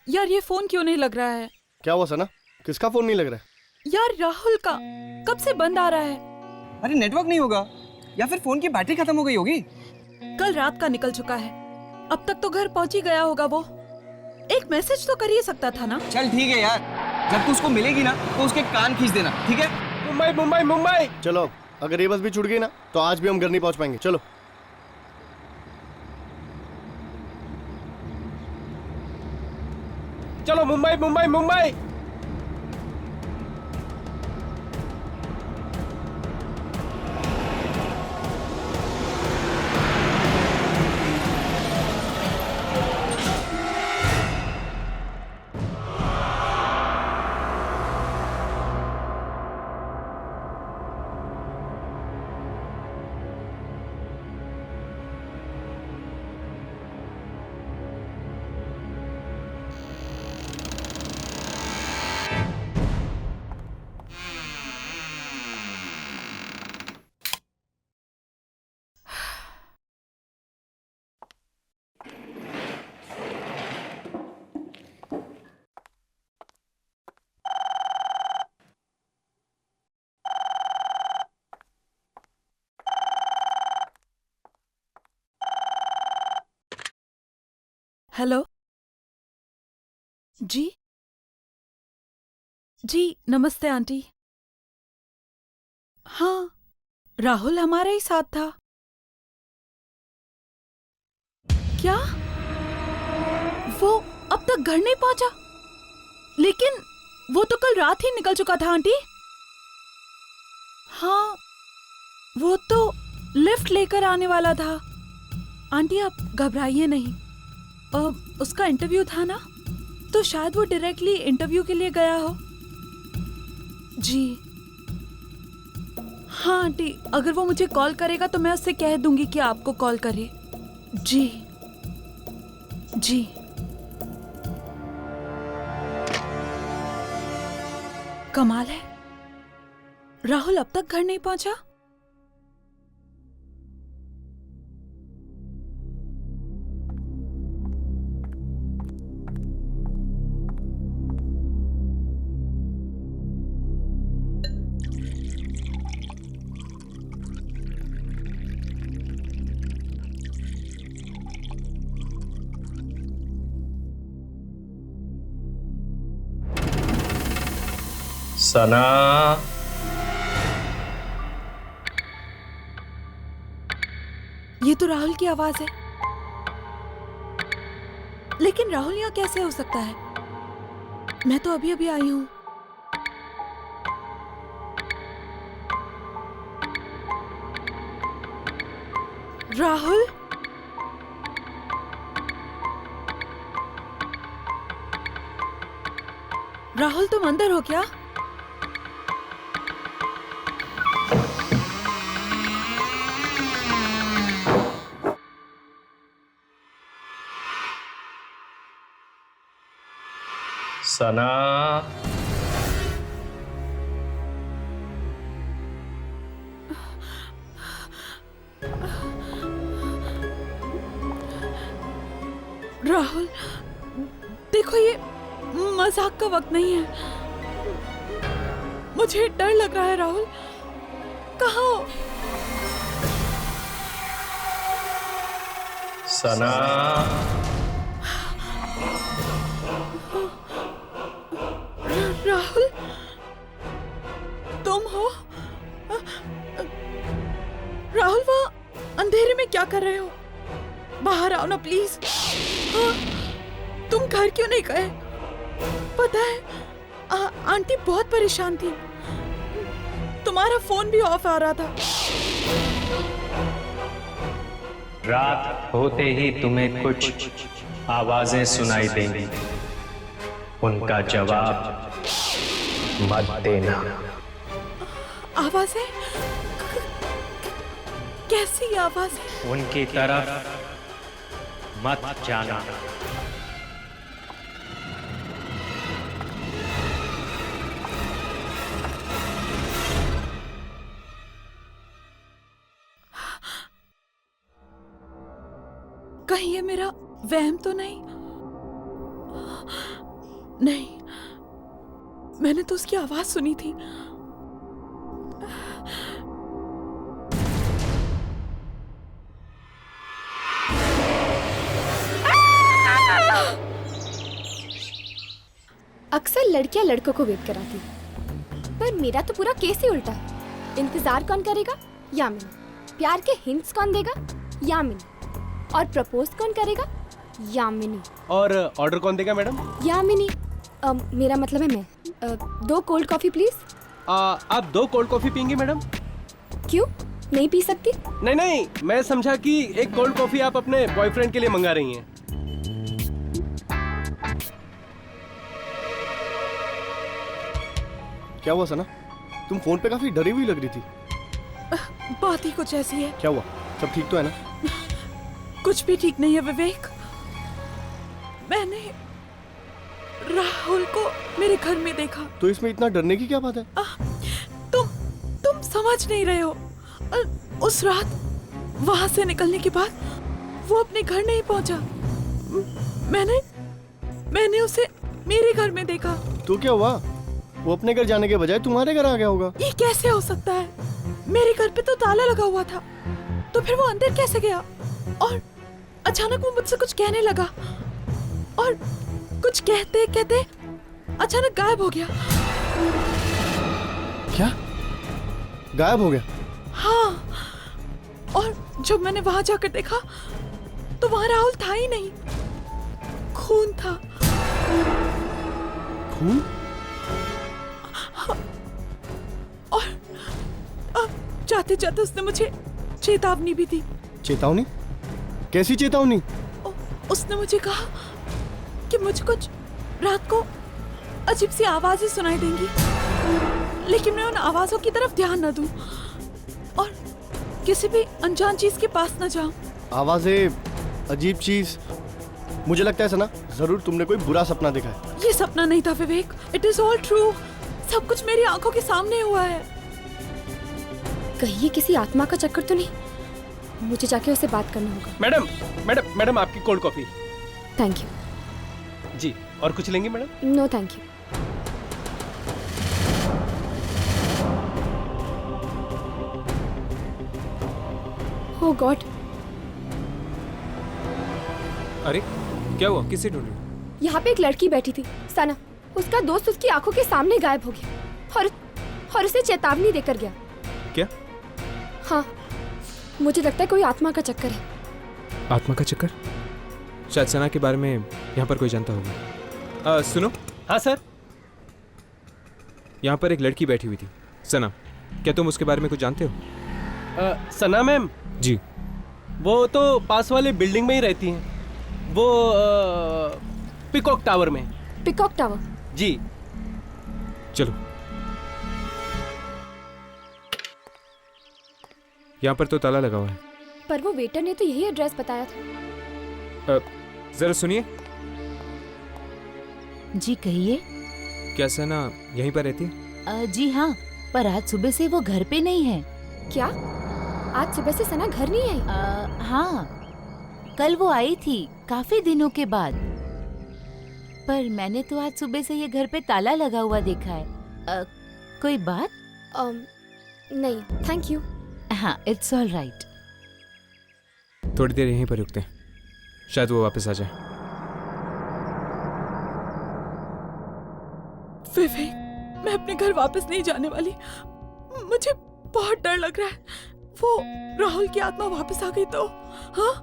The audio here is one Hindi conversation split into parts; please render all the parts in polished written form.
यार ये फोन क्यों नहीं लग रहा है? क्या हुआ सना? किसका फोन नहीं लग रहा है? यार राहुल का कब से बंद आ रहा है। अरे नेटवर्क नहीं होगा या फिर फोन की बैटरी खत्म हो गई होगी। कल रात का निकल चुका है, अब तक तो घर पहुंच ही गया होगा वो। एक मैसेज तो कर ही सकता था ना। चल ठीक है यार, जब तू उसको मिलेगी ना तो उसके कान खींच देना, ठीक है? मुंबई मुंबई मुंबई। चलो, अगर ये बस भी छूट गई ना तो आज भी हम घर नहीं पहुंच पाएंगे। चलो चलो, मुंबई मुंबई मुंबई। हेलो जी। जी नमस्ते आंटी। हाँ, राहुल हमारे ही साथ था। क्या वो अब तक घर नहीं पहुंचा? लेकिन वो तो कल रात ही निकल चुका था आंटी। हाँ, वो तो लिफ्ट लेकर आने वाला था। आंटी आप घबराइए नहीं, उसका इंटरव्यू था ना, तो शायद वो डायरेक्टली इंटरव्यू के लिए गया हो। जी हाँ आंटी, अगर वो मुझे कॉल करेगा तो मैं उससे कह दूंगी कि आपको कॉल करे। जी जी। कमाल है, राहुल अब तक घर नहीं पहुंचा। सना, ये तो राहुल की आवाज है, लेकिन राहुल यहाँ कैसे हो सकता है? मैं तो अभी अभी आई हूँ। राहुल, राहुल तुम अंदर हो क्या? सना, राहुल देखो, ये मजाक का वक्त नहीं है। मुझे डर लग रहा है। राहुल कहाँ हो? सना, राहुल तुम हो? राहुल वहाँ अंधेरे में क्या कर रहे हो? बाहर आओ ना प्लीज। हाँ, तुम घर क्यों नहीं गए? पता है आंटी बहुत परेशान थी, तुम्हारा फोन भी ऑफ आ रहा था। रात होते ही तुम्हें कुछ आवाजें सुनाई देंगी, उनका जवाब मत देना। आवाजें? कैसी आवाजें? उनकी तरफ मत जाना। कहीं ये मेरा वहम तो नहीं? नहीं, मैंने तो उसकी आवाज सुनी थी। अक्सर लड़कियां लड़कों को वेट कराती हैं, पर मेरा तो पूरा केस ही उल्टा है। इंतजार कौन करेगा? यामिनी। प्यार के हिंट्स कौन देगा? यामिनी। और प्रपोज कौन करेगा? यामिनी। और ऑर्डर कौन देगा मैडम? यामिनी। मेरा मतलब है मैं। 2 कोल्ड कॉफी प्लीज। आप 2 कोल्ड कॉफी पियेंगी मैडम? क्यों, नहीं पी सकती? नहीं, मैं समझा कि एक कोल्ड कॉफी आप अपने बॉयफ्रेंड के लिए मंगा रही हैं। क्या हुआ सना? तुम फोन पे काफी डरी हुई लग रही थी। बात ही कुछ ऐसी है। क्या हुआ? सब ठीक तो है ना? कुछ भी ठीक नहीं है विवेक। मैंने राहुल को मेरे घर में देखा। तो इसमें इतना डरने की क्या बात है? तुम समझ नहीं रहे हो। उस रात वहां से निकलने के बाद वो अपने घर नहीं पहुंचा। मैंने उसे मेरे घर में देखा। तो क्या हुआ? वो अपने घर जाने के बजाय तुम्हारे घर आ गया होगा। ये कैसे हो सकता है? मेरे घर पे तो ताला लगा हुआ था, तो फिर वो अंदर कैसे गया? और अचानक वो मुझसे कुछ कहने लगा और कुछ कहते कहते अचानक गायब हो गया। क्या? गायब हो गया? हाँ, और जब मैंने वहां जाकर देखा तो वहां राहुल था ही नहीं, खून था। खून? और जाते जाते उसने मुझे चेतावनी भी दी। चेतावनी? कैसी चेतावनी? उसने मुझे कहा कि मुझे कुछ रात को अजीब सी आवाजें सुनाई देंगी, लेकिन मैं उन आवाजों की तरफ ध्यान न दूं और किसी भी अनजान चीज के पास न जाऊं। आवाजें, अजीब चीज। मुझे लगता है सना, जरूर तुमने कोई बुरा सपना देखा है। ये सपना नहीं था विवेक, इट इज ऑल ट्रू। सब कुछ मेरी आंखों के सामने हुआ है। कहीं ये किसी आत्मा का चक्कर तो नहीं? मुझे जाके उससे बात करना होगा। मैडम आपकी कोल्ड कॉफी। Thank you. जी, और कुछ लेंगी madam? No thank you. Oh God. अरे क्या हुआ? किसे ढूंढ रही हो? यहाँ पे एक लड़की बैठी थी, सना। उसका दोस्त उसकी आंखों के सामने गायब हो गया और उसे चेतावनी देकर गया। क्या? हाँ, मुझे लगता है कोई आत्मा का चक्कर है। आत्मा का चक्कर? शायद सना के बारे में यहाँ पर कोई जानता होगा। सुनो। हाँ सर। यहाँ पर एक लड़की बैठी हुई थी, सना। क्या तुम उसके बारे में कुछ जानते हो? सना मैम? जी। वो तो पास वाले बिल्डिंग में ही रहती हैं। वो पिकॉक टावर में। Peacock Tower? जी। चलो। यहाँ पर तो ताला लगा हुआ है। पर वो वेटर ने तो यही एड्रेस बताया था। जरा सुनिए। जी कहिए। क्या सना यहीं पर रहती है? जी हाँ, पर आज सुबह से वो घर पे नहीं है। क्या? आज सुबह से सना घर नहीं आई? हाँ, कल वो आई थी काफी दिनों के बाद, पर मैंने तो आज सुबह से ये घर पे ताला लगा हुआ देखा है। कोई बात? नहीं, थैंक यू। हाँ, इट्स ऑल राइट। थोड़ी देर यहीं पर रुकते हैं, शायद वो वापस आ जाए। विवेक, मैं अपने घर वापस नहीं जाने वाली। मुझे बहुत डर लग रहा है। वो राहुल की आत्मा वापस आ गई तो? हाँ?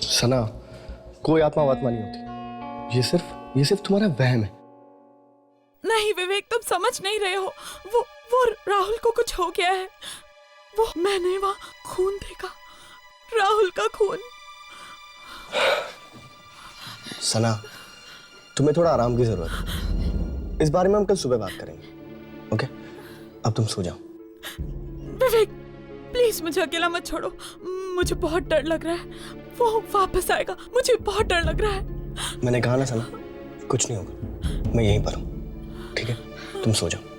सना, कोई आत्मा वात्मा नहीं होती। ये सिर्फ तुम्हारा वहम है। नहीं विवेक, तुम समझ नहीं रहे हो। वो राहुल को कुछ हो गया है। मैंने वहाँ खून देखा, राहुल का खून। सना, तुम्हें थोड़ा आराम की जरूरत है। इस बारे में हम कल सुबह बात करेंगे, ओके? अब तुम सो जाओ। विवेक, प्लीज मुझे अकेला मत छोड़ो। मुझे बहुत डर लग रहा है। वो वापस आएगा, मुझे बहुत डर लग रहा है। मैंने कहा ना सना, कुछ नहीं होगा। मैं यहीं पर हूँ, ठीक है? तुम सो जाओ।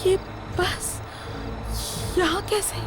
ये बस यहाँ कैसे?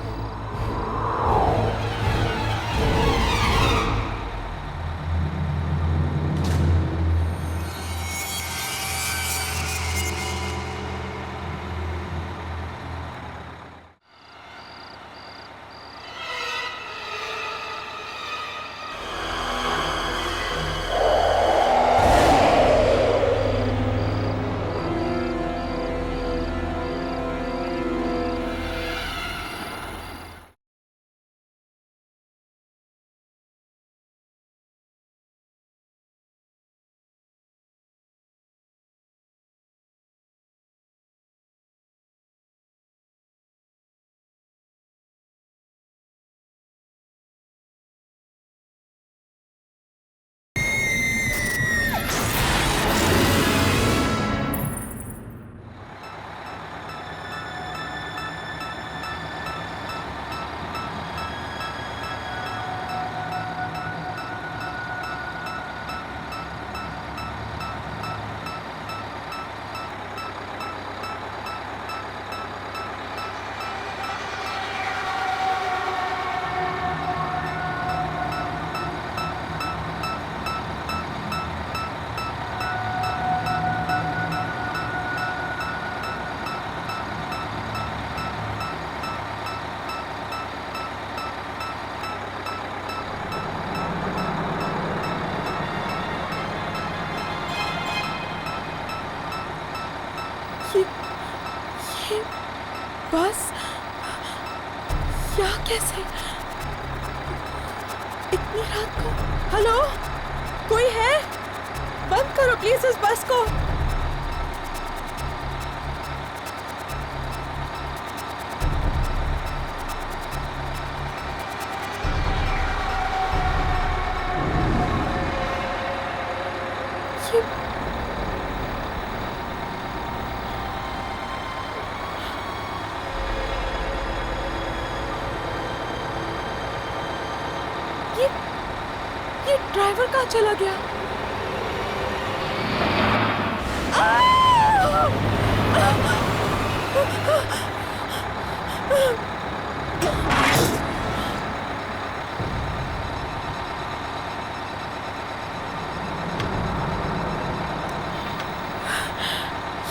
ये बस यहाँ कैसे? इतनी रात को? हेलो, कोई है? बंद करो प्लीज इस बस को। ये ड्राइवर कहाँ चला गया?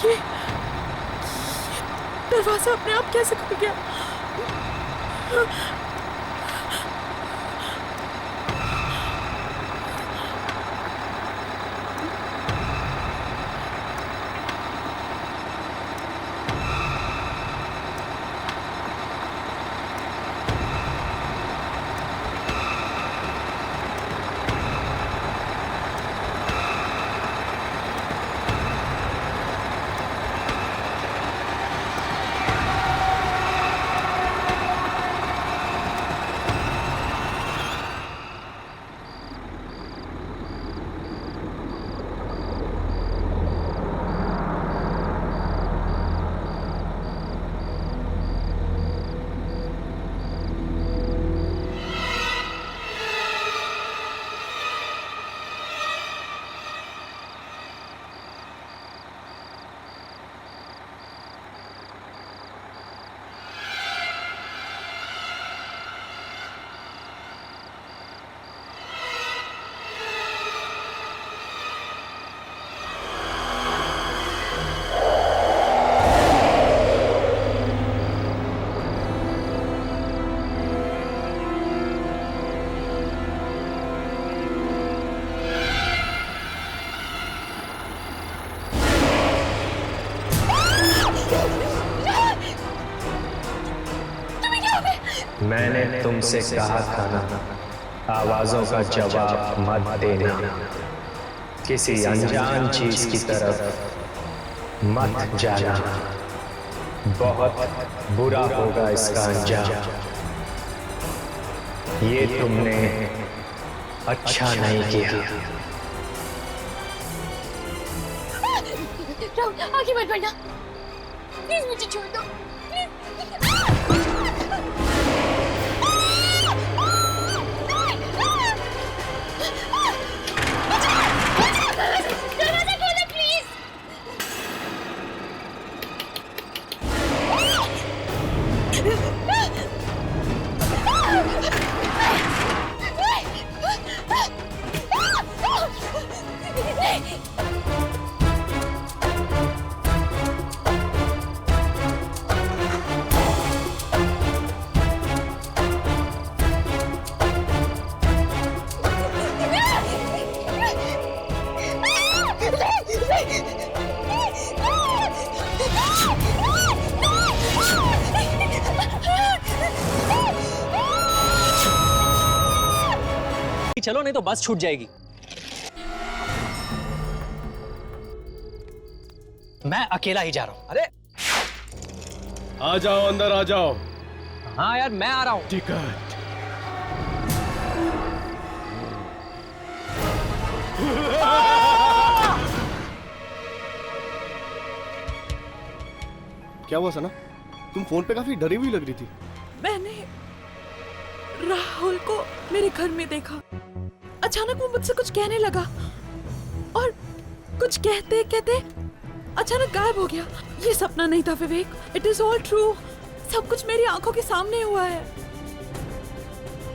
ये दरवाजा अपने आप कैसे खुल गया? मैंने तुमसे कहा था ना, आवाजों का जवाब मत देना, किसी अनजान चीज की तरफ मत जाना, बहुत बुरा होगा इसका अंजाम। ये तुमने अच्छा नहीं किया। राहुल, आगे मत बढ़ना, प्लीज मुझे छोड़ दो, चलो नहीं तो बस छूट जाएगी। मैं अकेला ही जा रहा हूं। अरे आ जाओ, अंदर आ जाओ। हाँ यार मैं आ रहा हूं। टिकट। क्या हुआ सना? तुम फोन पे काफी डरी हुई लग रही थी। मैंने राहुल को मेरे घर में देखा। अचानक वो मुझसे कुछ कहने लगा और कुछ कहते कहते अचानक गायब हो गया। ये सपना नहीं था विवेक, इट इज ऑल ट्रू। सब कुछ मेरी आंखों के सामने हुआ है।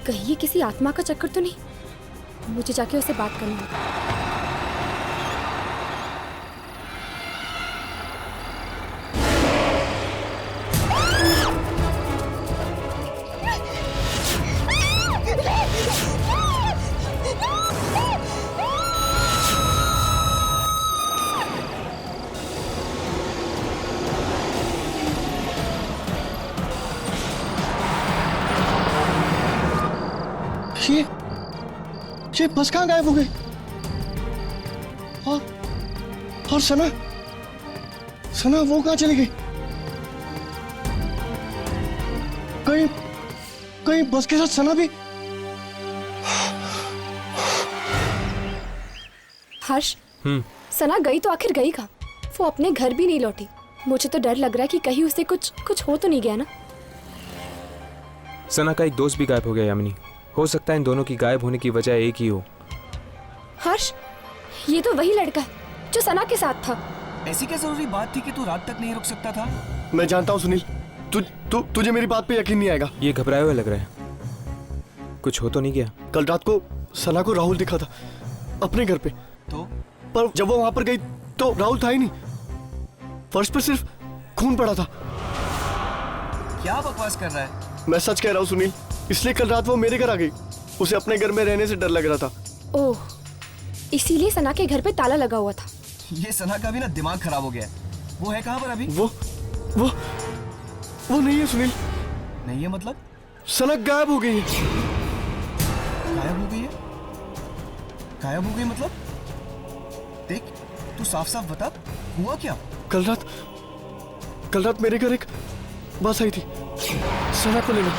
कहीं ये किसी आत्मा का चक्कर तो नहीं? मुझे जाके उससे बात करनी होगी। ये बस कहाँ गायब हो गई? और सना वो कहाँ चली गई? कहीं बस के साथ सना भी? हर्ष, सना गई तो आखिर गई कहाँ? वो अपने घर भी नहीं लौटी। मुझे तो डर लग रहा है कि कहीं उसे कुछ हो तो नहीं गया ना। सना का एक दोस्त भी गायब हो गया यामिनी। हो सकता है इन दोनों की गायब होने की वजह एक ही हो। हर्ष, ये तो वही लड़का है जो सना के साथ था। ऐसी क्या जरूरी बात थी कि तू रात तक नहीं रुक सकता था? मैं जानता हूँ सुनील, तुझे मेरी बात पे यकीन नहीं आएगा। ये घबराए हुए लग रहा है। कुछ हो तो नहीं गया? कल रात को सना को राहुल दिखा था अपने घर पे। तो? पर जब वो वहां पर गई तो राहुल था ही नहीं। फर्श पर सिर्फ खून पड़ा था। क्या बकवास कर रहा है? मैं सच कह रहा हूँ सुनील, इसलिए कल रात वो मेरे घर आ गई। उसे अपने घर में रहने से डर लग रहा था। ओह, इसीलिए सना के घर पे ताला लगा हुआ था। ये सना का भी ना दिमाग खराब हो गया है। वो है कहाँ पर अभी? वो नहीं है सुनील। नहीं है मतलब? सना गायब हो गई है। गायब हो गई है? गायब हो गई मतलब? देख, तू साफ साफ बता, हुआ क्या? कल रात मेरे घर एक बस आई थी सना को लेने,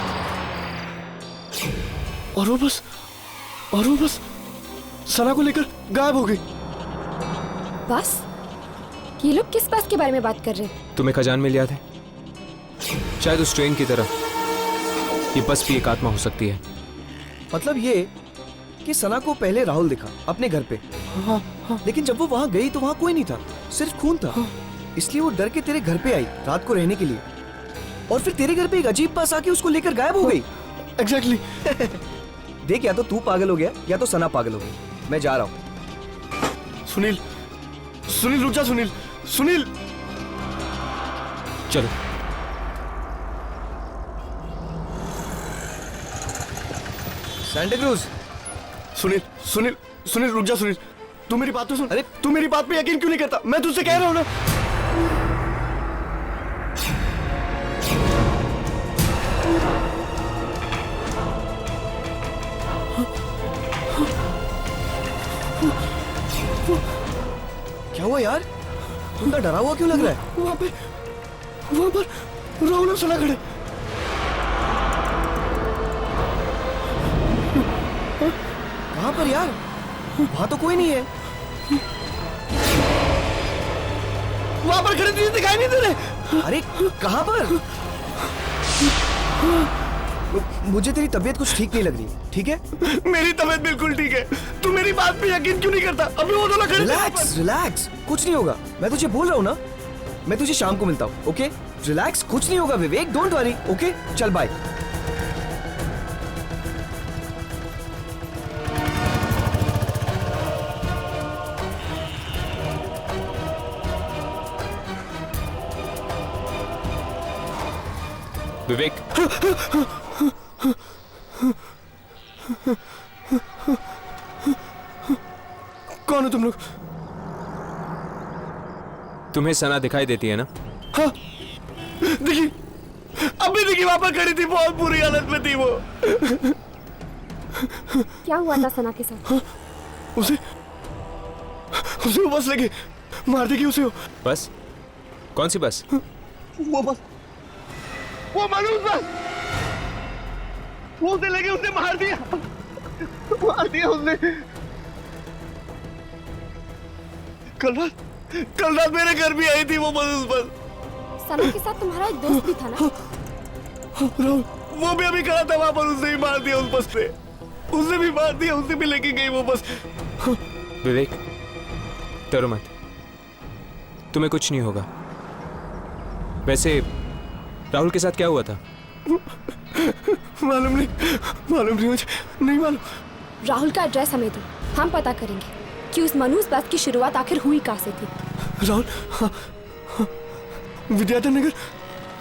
और वो बस सना को लेकर गायब हो गई। बस? ये लोग किस बस के बारे में बात कर रहे हैं? तुम्हें खजान में लिया था शायद उस ट्रेन की तरह। ये बस भी एक आत्मा हो सकती है। मतलब ये कि सना को पहले राहुल दिखा अपने घर पे। हाँ। लेकिन जब वो वहां गई तो वहां कोई नहीं था, सिर्फ खून था। इसलिए वो डर के तेरे घर पे आई रात को रहने के लिए, और फिर तेरे घर पे एक अजीब बस आके उसको लेकर गायब हो गई। एग्जैक्टली। देख, या तो तू पागल हो गया या तो सना पागल हो गई। मैं जा रहा हूँ। सुनील रुक जा। सुनील चलो। Santa cruise. सुनील रुक जा। सुनील, तू मेरी बात तो सुन। अरे तू मेरी बात पे यकीन क्यों नहीं करता? मैं तुझसे कह रहा हूँ ना। क्या हुआ यार? तुमका डरा हुआ क्यों लग रहा है? वहां पर राहुल और सना खड़े। कहाँ पर यार? वहां तो कोई नहीं है। वहां पर खड़े तुझे दिखाई नहीं दे रहे? अरे कहाँ पर? मुझे तेरी तबीयत कुछ ठीक नहीं लग रही, ठीक है? मेरी तबीयत बिल्कुल ठीक है। तू मेरी बात पे यकीन क्यों नहीं करता? अभी वो दोनों खड़े। रिलैक्स, कुछ नहीं होगा। मैं तुझे बोल रहा हूँ ना, मैं तुझे शाम को मिलता हूँ, ओके? रिलैक्स, कुछ नहीं होगा विवेक, डोंट वरी, ओके? चल बाय। विवेक, कौन हो तुम लोग? तुम्हें सना दिखाई देती है ना? हाँ, देखी, अभी देखी वहां पर खड़ी थी, बहुत बुरी हालत में थी वो। क्या हुआ था सना के साथ? उसे वो बस लगी, मार देगी उसे। बस? कौन सी बस? वो बस, वो मनुष्य बस, वो उसे लगी, उसे मार दिया उसने। कल रात मेरे घर भी आई थी वो मनुष्य बस। सना के साथ तुम्हारा एक दोस्त भी था ना? राहुल, वो भी अभी खड़ा था वहां पर, उसने भी मार दिया उस बस पे, उसने भी मार दिया, उसे भी लेके गई वो बस। विवेक, डरो मत, तुम्हें कुछ नहीं होगा। वैसे राहुल के साथ क्या हुआ था? मालूम नहीं मुझे, नहीं मालूम। राहुल का एड्रेस हमें दो, हम पता करेंगे कि उस मनुष्य बस की शुरुआत आखिर हुई कहाँ से थी। राहुल, विद्याधर नगर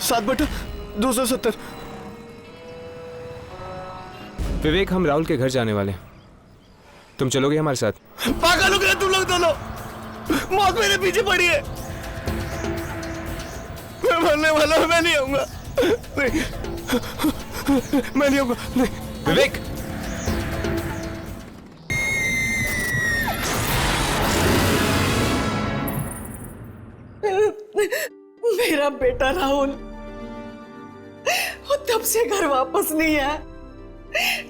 7/270। विवेक, हम राहुल के घर जाने वाले हैं, तुम चलोगे हमारे साथ? पागल हो गए तुम लोग दोनों, मौत मेरे पीछे पड़ी है, मैं मरने वाला हूं, मैं नहीं आऊंगा, मैं नहीं आऊंगा, नहीं। विवेक, मेरा बेटा राहुल वो तब से घर वापस नहीं आया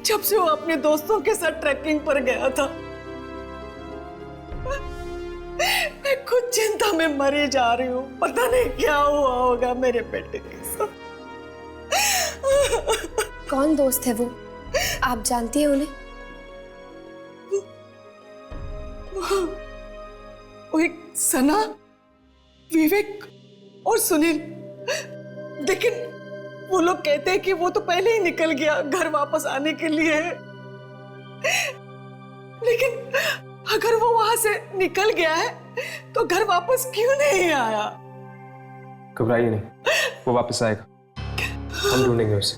जब से वो अपने दोस्तों के साथ ट्रैकिंग पर गया था। मैं खुद चिंता में मरी जा रही हूँ, पता नहीं क्या हुआ होगा मेरे बेटे के साथ। कौन दोस्त है वो, आप जानती हैं उन्हें? वो एक सना, विवेक और सुनील, लेकिन वो लोग कहते हैं कि वो तो पहले ही निकल गया घर वापस आने के लिए। लेकिन अगर वो वहां से निकल गया है तो घर वापस क्यों नहीं आया? घबराइए नहीं, वो वापस आएगा, हम ढूंढेंगे उसे।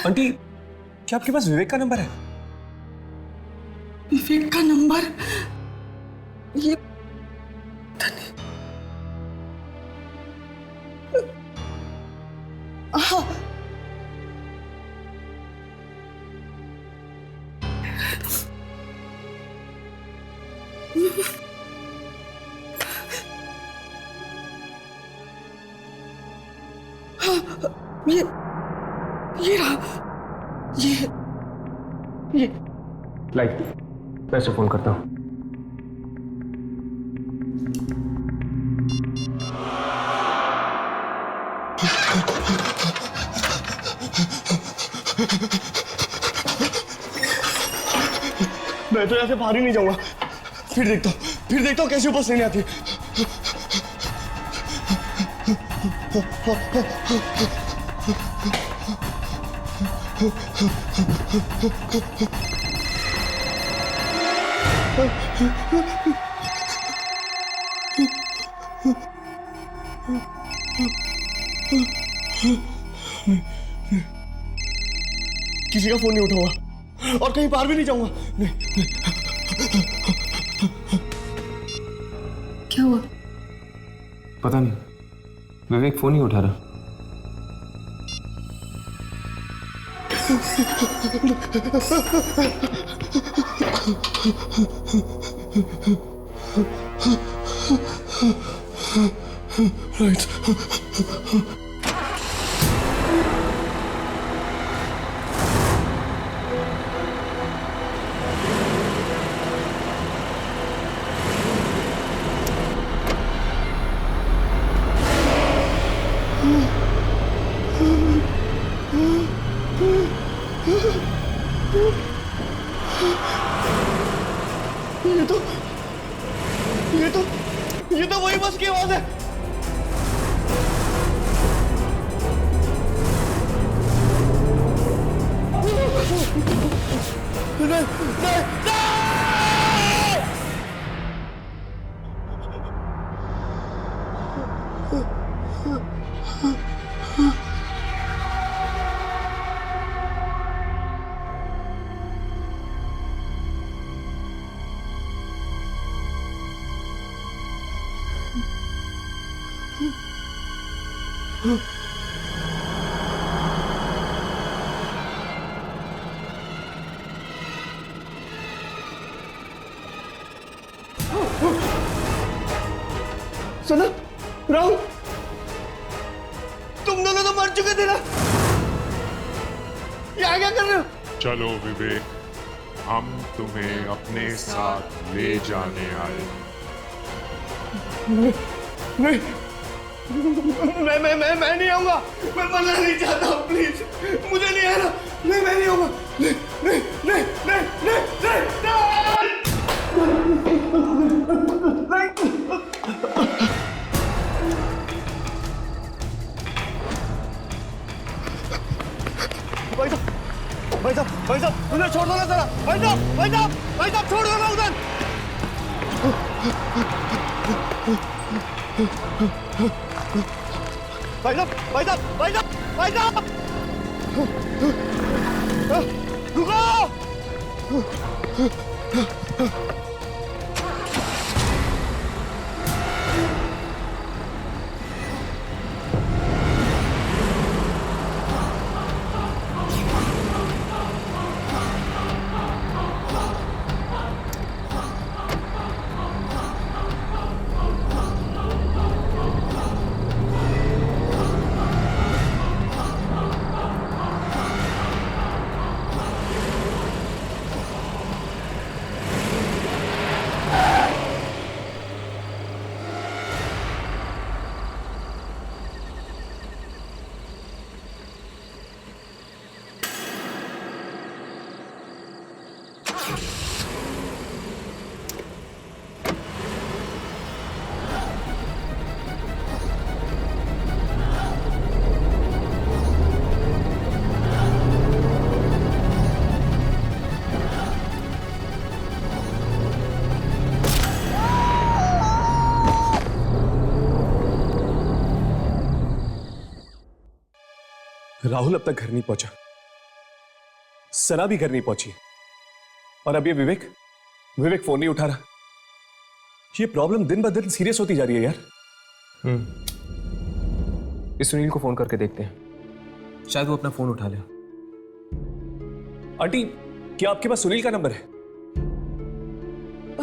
आंटी, क्या आपके पास विवेक का नंबर है? विवेक का नंबर? ये हाँ, ये रहा, ये लाइक, मैं उसे फोन करता हूँ। मैं तो यहाँ से बाहर ही नहीं जाऊंगा, फिर देखता हूँ कैसे वापस नहीं आती। किसी का फोन नहीं उठाऊंगा और कहीं बाहर भी नहीं जाऊंगा। क्या हुआ? पता नहीं, विवेक फोन ही उठा रहा। राइट, ये तो वही बस की आवाज है। नहीं, नहीं, नहीं! सुनो राहुल, तुम दोनों तो मर चुके थे ना, यहाँ क्या कर रहे हो? चलो विवेक, हम तुम्हें अपने साथ ले जाने आए। नहीं, मैं नहीं आऊंगा, मैं मरना नहीं चाहता हूँ, प्लीज मुझे नहीं आना, नहीं मैं नहीं आऊंगा, नहीं नहीं नहीं नहीं नहीं भाई साहब उधर छोड़ दो ना जरा, भाई साहब छोड़ दो ना उधर। भाई साहब रुको। राहुल अब तक घर नहीं पहुंचा, सना भी घर नहीं पहुंची, और अब ये विवेक फोन नहीं उठा रहा। ये प्रॉब्लम दिन ब दिन सीरियस होती जा रही है यार। इस सुनील को फोन करके देखते हैं, शायद वो अपना फोन उठा ले। आंटी, क्या आपके पास सुनील का नंबर है?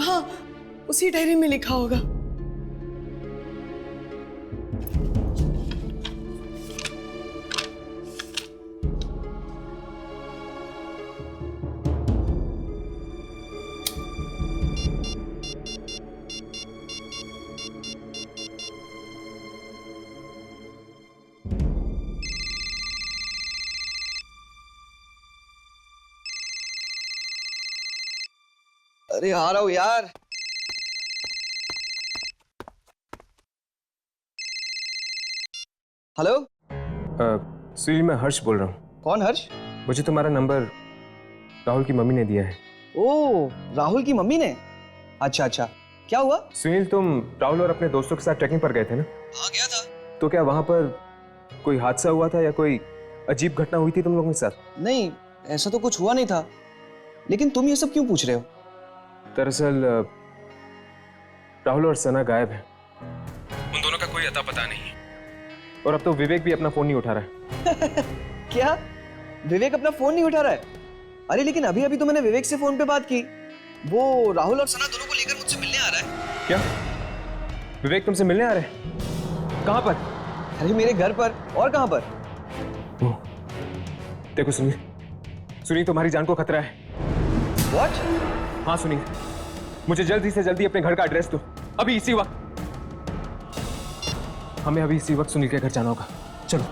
हाँ, उसी डायरी में लिखा होगा। अरे आ रहा हूँ यार। हेलो सुनील, मैं हर्ष बोल रहा हूँ। कौन हर्ष? मुझे तुम्हारा नंबर राहुल की मम्मी ने दिया है। ओ, राहुल की मम्मी ने? अच्छा, क्या हुआ? सुनील, तुम राहुल और अपने दोस्तों के साथ ट्रैकिंग पर गए थे ना? हाँ, गया था। तो क्या वहां पर कोई हादसा हुआ था या कोई अजीब घटना हुई थी तुम लोगों के साथ? नहीं, ऐसा तो कुछ हुआ नहीं था, लेकिन तुम ये सब क्यों पूछ रहे हो? दरअसल राहुल और सना गायब हैं। उन दोनों का कोई अता पता नहीं है, और अब तो विवेक भी अपना फोन नहीं उठा रहा है। क्या? विवेक अपना फोन नहीं उठा रहा है? अरे लेकिन अभी तो मैंने विवेक से फोन पे बात की। वो राहुल और सना दोनों को लेकर मुझसे मिलने आ रहा है। क्या? विवेक तुमसे मिलने आ रहे हैं? कहाँ पर? अरे मेरे घर पर। और कहाँ पर? देखो सुनील, तुम्हारी जान को खतरा है। What? हाँ सुनील, मुझे जल्दी से जल्दी अपने घर का एड्रेस दो, अभी इसी वक्त। हमें अभी इसी वक्त सुनील के घर जाना होगा। चलो।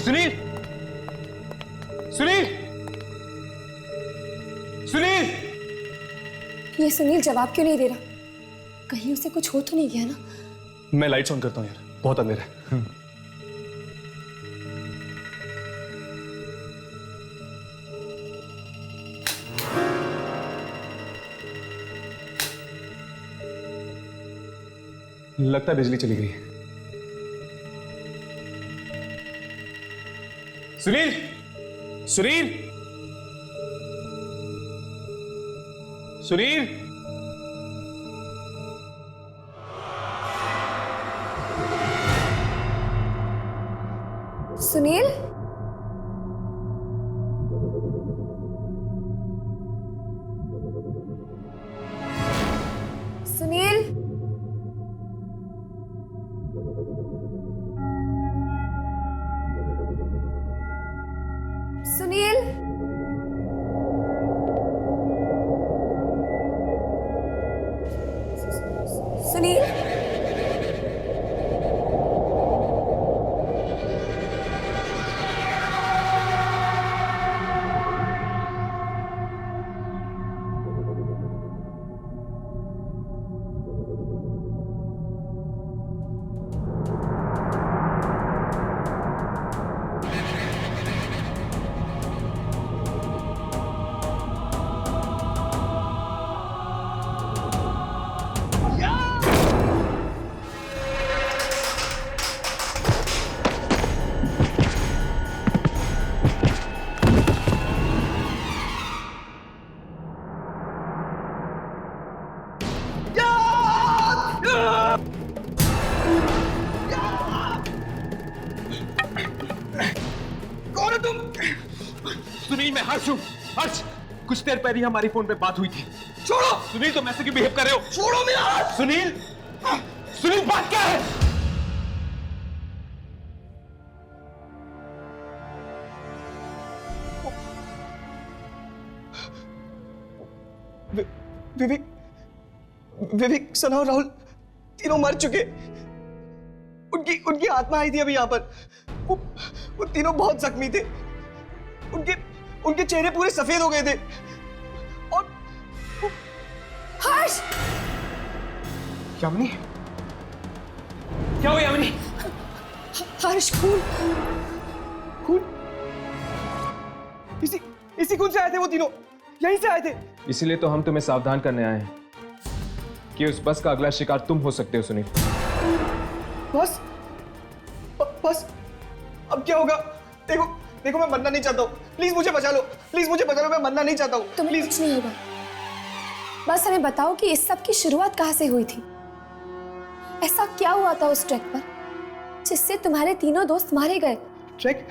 सुनील, सुनील, सुनील! ये सुनील जवाब क्यों नहीं दे रहा? कहीं उसे कुछ हो तो नहीं गया ना? मैं लाइट्स ऑन करता हूँ यार, बहुत अंधेरा है। लगता है बिजली चली गई है। सुनील, सुनील, सुनील! सुनील? तुम? सुनील, मैं हर्ष हूँ। हर्ष, कुछ देर पहले ही हमारी फोन पे बात हुई थी। छोड़ो सुनील, तुम ऐसे क्यों बिहेव कर रहे हो? छोड़ो मेरा हाथ। सुनील, सुनील, बात क्या है? विवेक, विवेक, सना और राहुल तीनों मर चुके। उनकी उनकी आत्मा आई थी अभी यहाँ पर। वो तीनों बहुत जख्मी थे। उनके उनके चेहरे पूरे सफेद हो गए थे। और हर्ष! यामिनी, क्या हुआ यामिनी? हर्ष, खून! खून? इसी खून से आए थे वो तीनों, यहीं से आए थे। इसीलिए तो हम तुम्हें सावधान करने आए हैं कि उस बस का अगला शिकार तुम हो सकते हो सुनील। बस बस अब क्या होगा? देखो देखो, मैं मरना नहीं चाहता हूँ। प्लीज मुझे बचा लो, प्लीज मुझे बचा लो, मैं मरना नहीं चाहता हूँ। तुम्हें कुछ नहीं होगा। बस हमें बताओ कि इस सब की शुरुआत कहाँ से हुई थी? ऐसा क्या हुआ था उस ट्रैक पर जिससे तुम्हारे तीनों दोस्त मारे गए? ट्रैक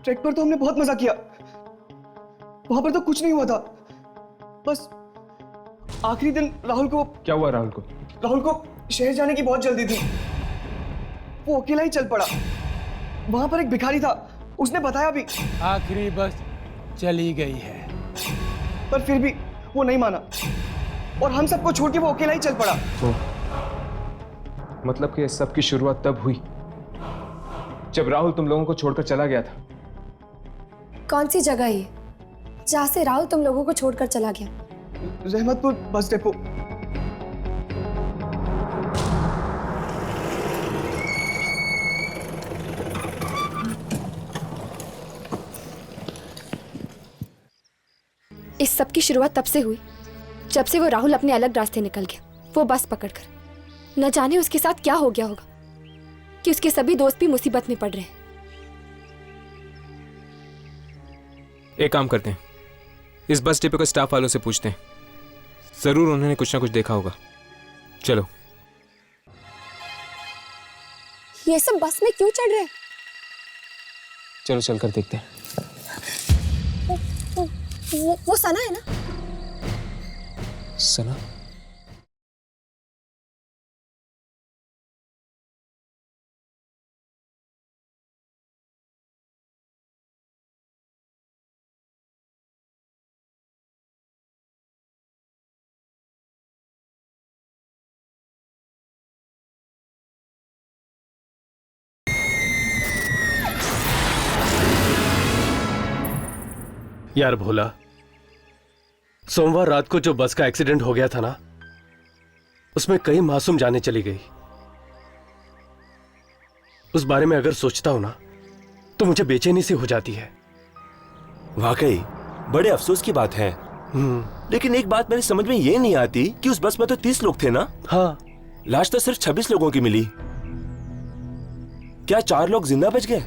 पर तो हमने बहुत मजा किया। वहां पर तो कुछ नहीं हुआ था। बस आखिरी दिन राहुल को। क्या हुआ राहुल को? राहुल को शहर जाने की बहुत जल्दी थी। वो अकेला ही चल पड़ा। वहां पर एक भिखारी था, उसने बताया भी। आखिरी बस चली गई है, पर फिर भी वो नहीं माना और हम सबको छोड़ के वो अकेला ही चल पड़ा। मतलब कि इस सब की शुरुआत तब हुई जब राहुल तुम लोगों को छोड़कर चला गया था। कौन सी जगह है जहाँ से राहुल तुम लोगों को छोड़कर चला गया? Rahmatpur bus depot. इस सब की शुरुआत तब से हुई जब से वो राहुल अपने अलग रास्ते निकल गया, वो बस पकड़कर। न जाने उसके साथ क्या हो गया होगा कि उसके सभी दोस्त भी मुसीबत में पड़ रहे हैं। एक काम करते हैं, इस बस डिपो के स्टाफ वालों से पूछते हैं, जरूर उन्होंने कुछ ना कुछ देखा होगा। चलो। ये सब बस में क्यों चढ़ रहे हैं? चलो चलकर देखते हैं। वो सना है ना? सना? यार भोला, सोमवार रात को जो बस का एक्सीडेंट हो गया था ना, उसमें कई मासूम जानें चली गई। उस बारे में अगर सोचता हूं ना तो मुझे बेचैनी सी हो जाती है। वाकई बड़े अफसोस की बात है। लेकिन एक बात मेरी समझ में ये नहीं आती कि उस बस में तो 30 लोग थे ना? हाँ। लाश तो सिर्फ 26 लोगों की मिली। क्या 4 लोग जिंदा बच गए?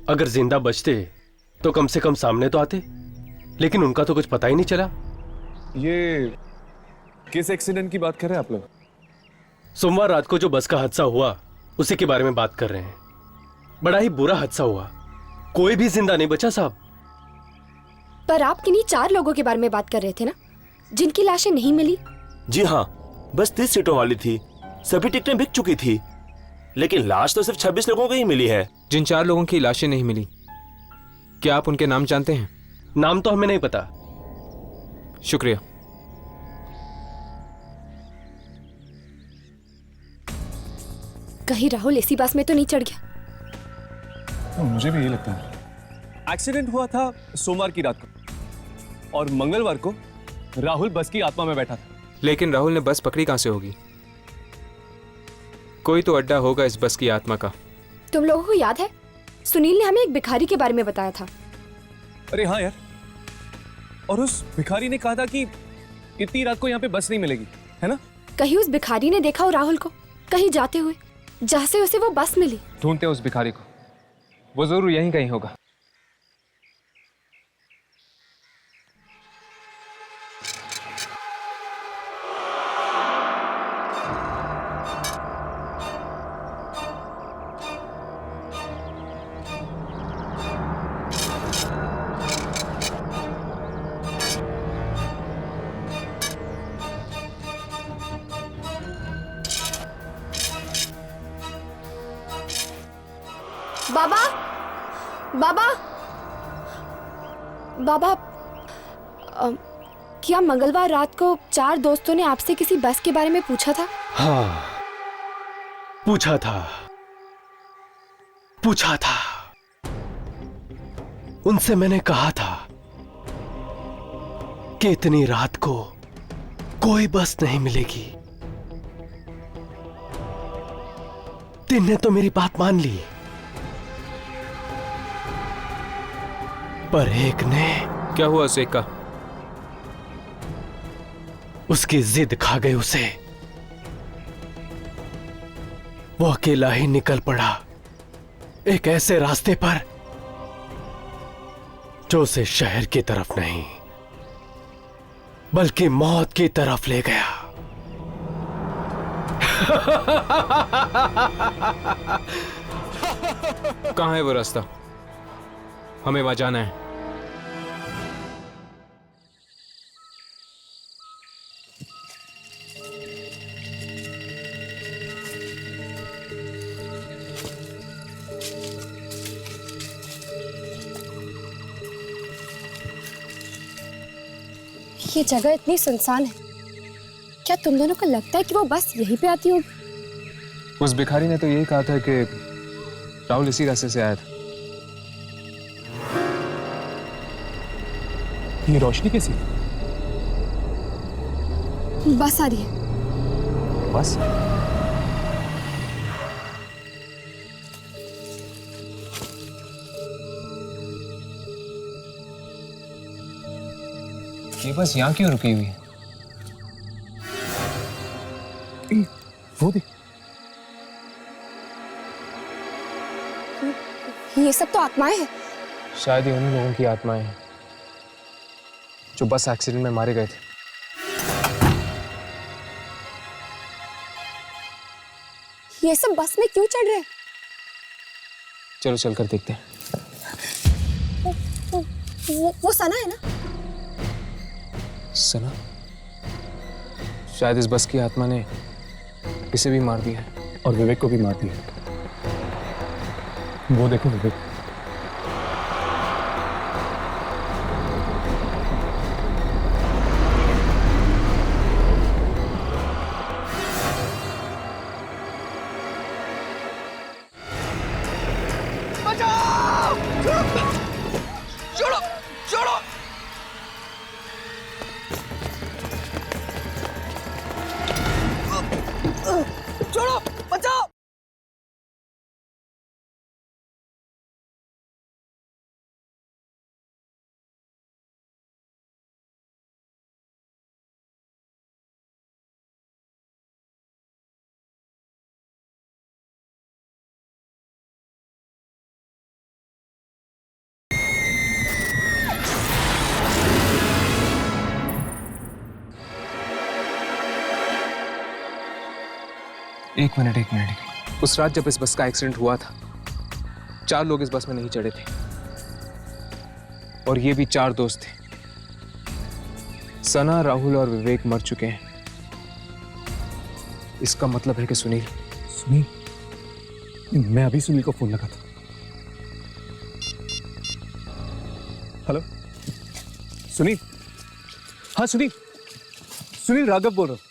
अगर जिंदा बचते तो कम से कम सामने तो आते, लेकिन उनका तो कुछ पता ही नहीं चला। ये किस एक्सीडेंट की बात कर रहे हैं आप लोग? सोमवार रात को जो बस का हादसा हुआ उसी के बारे में बात कर रहे हैं। बड़ा ही बुरा हादसा हुआ, कोई भी जिंदा नहीं बचा साहब। पर आप किन्हीं 4 लोगों के बारे में बात कर रहे थे ना, जिनकी लाशें नहीं मिली? जी हाँ, बस 30 सीटों वाली थी, सभी टिकटें बिक चुकी थी, लेकिन लाश तो सिर्फ 26 लोगों की ही मिली है। जिन 4 लोगों की लाशें नहीं मिली, क्या आप उनके नाम जानते हैं? नाम तो हमें नहीं पता। शुक्रिया। कहीं राहुल इसी बस में तो नहीं चढ़ गया? मुझे भी यही लगता है। एक्सीडेंट हुआ था सोमवार की रात को और मंगलवार को राहुल बस की आत्मा में बैठा था। लेकिन राहुल ने बस पकड़ी कहां से होगी? कोई तो अड्डा होगा इस बस की आत्मा का। तुम लोगों को याद है, सुनील ने हमें एक भिखारी के बारे में बताया था। अरे हाँ यार, और उस भिखारी ने कहा था कि इतनी रात को यहाँ पे बस नहीं मिलेगी, है ना? कहीं उस भिखारी ने देखा हो राहुल को कहीं जाते हुए, जहाँ से उसे वो बस मिली। ढूंढते हैं उस भिखारी को, वो जरूर यहीं कहीं होगा। बाबा, बाबा, क्या मंगलवार रात को 4 दोस्तों ने आपसे किसी बस के बारे में पूछा था? हाँ, पूछा था। उनसे मैंने कहा था कि इतनी रात को कोई बस नहीं मिलेगी। 3 ने तो मेरी बात मान ली, पर एक ने। क्या हुआ उसे का? उसकी जिद खा गई उसे। वो अकेला ही निकल पड़ा एक ऐसे रास्ते पर जो उसे शहर की तरफ नहीं बल्कि मौत की तरफ ले गया। कहां है वो रास्ता? हमें वहां जाना है। ये जगह इतनी सुनसान है, क्या तुम दोनों को लगता है कि वो बस यहीं पे आती होगी? उस भिखारी ने तो यही कहा था कि राहुल इसी रास्ते से आया था। ये रोशनी कैसी? बस आ रही है। बस? ये बस यहाँ क्यों रुकी हुई है? वो देख, ये सब तो आत्माएं हैं। शायद ये उन्हीं लोगों की आत्माएं हैं जो बस एक्सीडेंट में मारे गए थे। ये सब बस में क्यों चढ़ रहे हैं? चलो चलकर देखते हैं। वो सना है ना? सना? शायद इस बस की आत्मा ने इसे भी मार दिया है और विवेक को भी मार दिया। वो देखो विवेक। छोड़ो, बचाओ। एक मिनट। उस रात जब इस बस का एक्सीडेंट हुआ था, 4 लोग इस बस में नहीं चढ़े थे और ये भी 4 दोस्त थे। सना, राहुल और विवेक मर चुके हैं। इसका मतलब है कि सुनील। मैं अभी सुनील को फोन लगा था। हेलो सुनील। हाँ सुनील राघव बोल रहा हूं।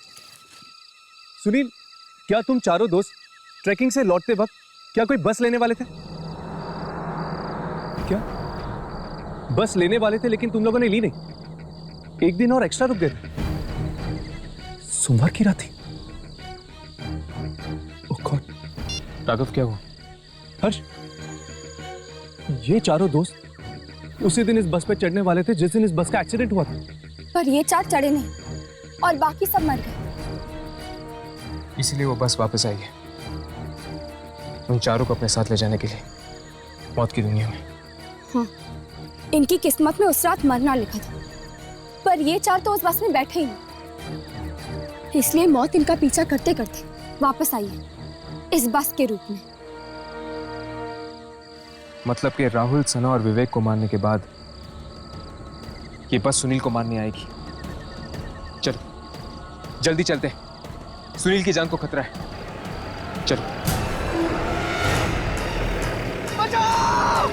सुनील, क्या तुम चारों दोस्त ट्रैकिंग से लौटते वक्त क्या कोई बस लेने वाले थे? क्या बस लेने वाले थे लेकिन तुम लोगों ने ली नहीं? एक दिन और एक्स्ट्रा रुक गए थे। सोमवार की रात थी। ओह गॉड। राघव, क्या हुआ? हर्ष, ये चारों दोस्त उसी दिन इस बस पे चढ़ने वाले थे जिस दिन इस बस का एक्सीडेंट हुआ था। पर ये 4 चढ़े नहीं और बाकी सब मर गए। इसलिए वो बस वापस आई है उन चारों को अपने साथ ले जाने के लिए मौत की दुनिया में। हाँ, इनकी किस्मत में उस रात मरना लिखा था, पर ये 4 तो उस बस में बैठे ही नहीं। इसलिए मौत इनका पीछा करते करते वापस आई है इस बस के रूप में। मतलब कि राहुल, सना और विवेक को मारने के बाद ये बस सुनील को मारने आएगी। चलो जल्दी चलते हैं, सुनील की जान को खतरा है। चलो। बचाओ!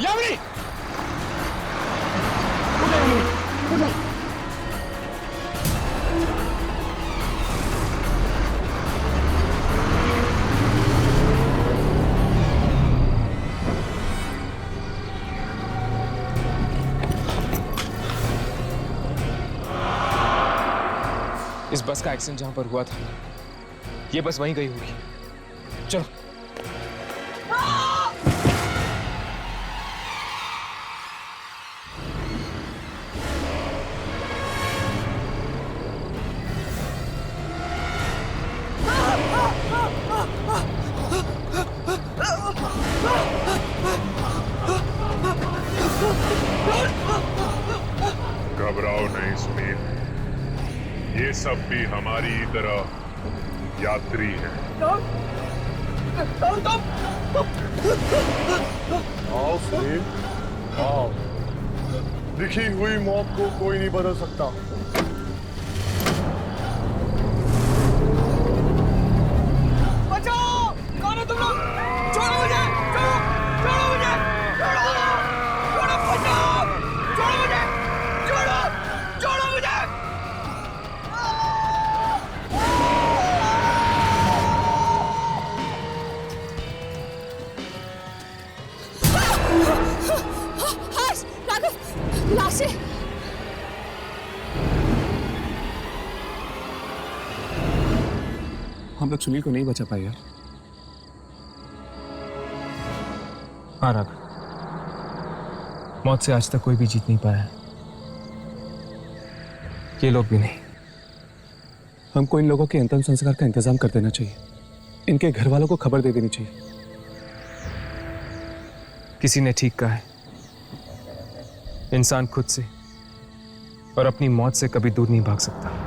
यामिनी! इस बस का एक्सीडेंट जहां पर हुआ था, ये बस वहीं गई होगी। चलो। घबराओ नहीं सुनील, ये सब भी हमारी तरह यात्री हैं। आओ सुनील, आओ। लिखी हुई मौत को कोई नहीं बदल सकता। बचाओ! कौन है तुम लोग? छोड़ो मुझे! छोड़ो! छोड़ो मुझे! छोड़ो! छोड़ो! बचाओ! छोड़ो मुझे! छोड़ो! छोड़ो मुझे! हर्ष, राघव, लाशें। हम लोग सुनील को नहीं बचा पाए यार। हाँ राघव, मौत से आज तक कोई भी जीत नहीं पाया, ये लोग भी नहीं। हमको इन लोगों के अंतिम संस्कार का इंतजाम कर देना चाहिए। इनके घर वालों को खबर दे देनी चाहिए। किसी ने ठीक कहा है, इंसान खुद से और अपनी मौत से कभी दूर नहीं भाग सकता।